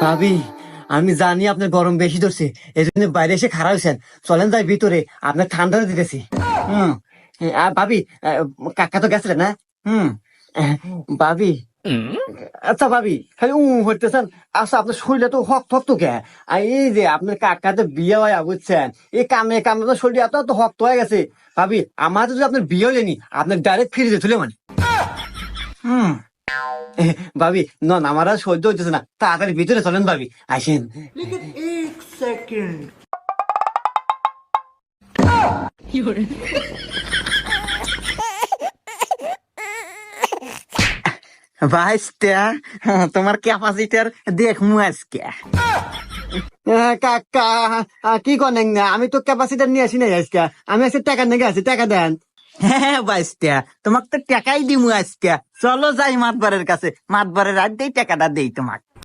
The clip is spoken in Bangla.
ভাবি, আমি জানি আপনার গরম বেশি ধরছে, এই জন্য বাইরে এসে খাড়া হয়েছেন। চলেন যাই ভিতরে, আপনার ঠান্ডা দিতেছি। হুম। ভাবি, কাকা তো গেছিলেন না? হুম। আহ, ভাবি, আচ্ছা ভাবি, খালি হইতেছেন। আচ্ছা, আপনার শরীরে তো হক থক তো কে? আর এই যে আপনার কাকাতে বিয়ে হয় বুঝছেন, এই কামে কামে তো শরীর এত এত শক্ত হয়ে গেছে। ভাবি, আমার যদি আপনার বিয়ে হয়নি, আপনার ডাইরেক্ট ফিরে তুলে মানে। হুম। ভাবি, নন আমার আর সহ্য হইতেছে না, তাড়াতাড়ি ভিতরে চলেন ভাবি, আসেন। लेकिन एक सेकंड। ভাইস্তা, তোমার ক্যাপাসিটার দেখমু আজকে। কাকা, কি করেন না? আমি তো ক্যাপাসিটার নিয়ে আসি নাই আজকে, আমি আজকে টাকা নিয়ে আসি, টাকা দেন। হ্যাঁ ভাইস্তা, তোমাকে তো টাকাই দিমু আজকে। চলো যাই মাতবারের কাছে, মাতবারের রাত দেই টাকাটা দেই তোমাকে।